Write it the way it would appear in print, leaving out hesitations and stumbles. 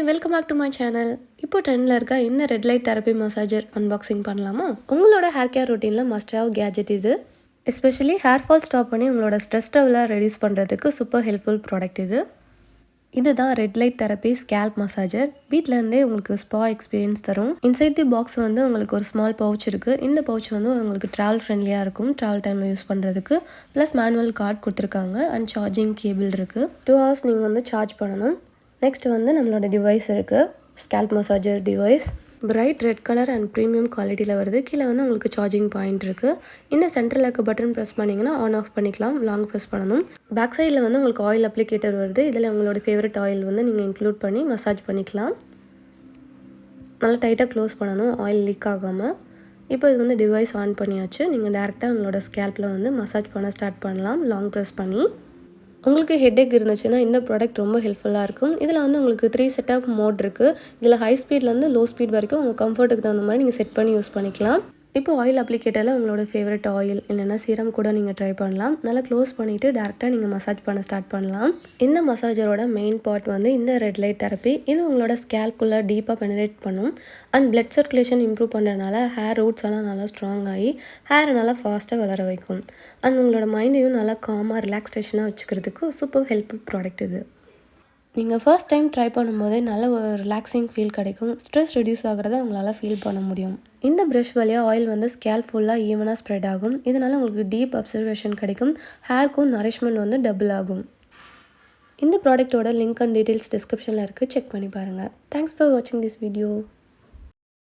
welcome back to my channel. இப்போ ட்ரெண்ட்ல இருக்க இந்த red light therapy massager unboxing பண்ணலாமா? உங்களோட ஹேர் கேர் ரொட்டீன்ல மஸ்ட் ஹேவ் கேஜெட் இது. எஸ்பெஷலி ஹேர் ஃபால் ஸ்டாப் பண்ணி உங்களோட ஸ்ட்ரெஸ் லெவலை ரெடியூஸ் பண்ணுறதுக்கு சூப்பர் ஹெல்ப்ஃபுல் ப்ராடக்ட் இது. இதுதான் red light therapy scalp massager. வீட்டிலேருந்தே உங்களுக்கு ஸ்பா எக்ஸ்பீரியன்ஸ் தரும். இன்சைட் தி பாக்ஸ் வந்து உங்களுக்கு ஒரு ஸ்மால் பவுச் இருக்குது. இந்த பவுச் வந்து உங்களுக்கு ட்ராவல் ஃப்ரெண்ட்லியாக இருக்கும், ட்ராவல் டைமில் யூஸ் பண்ணுறதுக்கு. ப்ளஸ் மேனுவல் கார்டு கொடுத்துருக்காங்க அண்ட் சார்ஜிங் கேபிள் இருக்குது. 2 hours நீங்கள் வந்து சார்ஜ் பண்ணணும். நெக்ஸ்ட் வந்து நம்மளோட டிவைஸ் இருக்குது, scalp massager device. Bright red colour and premium குவாலிட்டியில் வருது. கீழே வந்து உங்களுக்கு சார்ஜிங் பாயிண்ட் இருக்குது. இந்த சென்டரில் இருக்க பட்டன் ப்ரெஸ் பண்ணிங்கன்னா ஆன் ஆஃப் பண்ணிக்கலாம். லாங் ப்ரெஸ் பண்ணணும். பேக் சைடில் வந்து உங்களுக்கு ஆயில் அப்ளிகேட்டர் வருது. இதில் உங்களோட ஃபேவரட் ஆயில் வந்து நீங்கள் இன்க்ளூட் பண்ணி மசாஜ் பண்ணிக்கலாம். நல்லா டைட்டாக க்ளோஸ் பண்ணணும், ஆயில் லீக் ஆகாமல். இப்போ இது வந்து டிவைஸ் ஆன் பண்ணியாச்சு. நீங்கள் டேரெக்டாக உங்களோட ஸ்கேல்பில் வந்து மசாஜ் பண்ண ஸ்டார்ட் பண்ணலாம், லாங் ப்ரெஸ் பண்ணி. உங்களுக்கு ஹெட்டேக் இருந்துச்சுன்னா இந்த ப்ராடக்ட் ரொம்ப ஹெல்ப்ஃபுல்லாக இருக்கும். இதில் வந்து உங்களுக்கு 3 செட்டப் மோட் இருக்குது. இதில் ஹை ஸ்பீட்லேருந்து லோ ஸ்பீட் வரைக்கும் உங்கள் கம்ஃபர்ட்டுக்கு தகுந்த மாதிரி நீங்கள் செட் பண்ணி யூஸ் பண்ணிக்கலாம். இப்போ ஆயில் அப்ளிகேட்டரில் உங்களோட ஃபேவரட் ஆயில் இல்லைன்னா சீரம் கூட நீங்கள் ட்ரை பண்ணலாம். நல்லா க்ளோஸ் பண்ணிவிட்டு டேரெக்டாக நீங்கள் மசாஜ் பண்ண ஸ்டார்ட் பண்ணலாம். இந்த மசாஜரோட மெயின் பார்ட் வந்து இந்த ரெட் லைட் தெரப்பி. இது உங்களோட ஸ்கேல்ப்குள்ளே டீப்பாக பெனரேட் பண்ணும் அண்ட் பிளட் சர்க்குலேஷன் இம்ப்ரூவ் பண்ணுறதுனால ஹேர் ரூட்ஸ் எல்லாம் நல்லா ஸ்ட்ராங் ஆகி ஹேரை நல்லா ஃபாஸ்ட்டாக வளர வைக்கும். அண்ட் உங்களோட மைண்டையும் நல்லா காமாக ரிலாக்ஸேஷனாக வச்சுக்கிறதுக்கு சூப்பர் ஹெல்ப்ஃபுல் ப்ராடக்ட் இது. நீங்கள் ஃபர்ஸ்ட் டைம் ட்ரை பண்ணும்போதே நல்ல ஒரு ரிலாக்ஸிங் ஃபீல் கிடைக்கும். ஸ்ட்ரெஸ் ரெடியூஸ் ஆகிறத உங்களால் ஃபீல் பண்ண முடியும். இந்த ப்ரஷ் வழியாக ஆயில் வந்து ஸ்கேல்ப் ஃபுல்லாக ஈவனாக ஸ்ப்ரெட் ஆகும். இதனால் உங்களுக்கு டீப் அப்சர்வேஷன் கிடைக்கும். ஹேர்க்கும் நரிஷ்மெண்ட் வந்து டபுள் ஆகும். இந்த ப்ராடக்ட்டோட லிங்க் அண்ட் டீட்டெயில்ஸ் டிஸ்கிரிப்ஷனில் இருக்குது, செக் பண்ணி பாருங்கள். தேங்க்ஸ் ஃபார் வாட்சிங் திஸ் வீடியோ.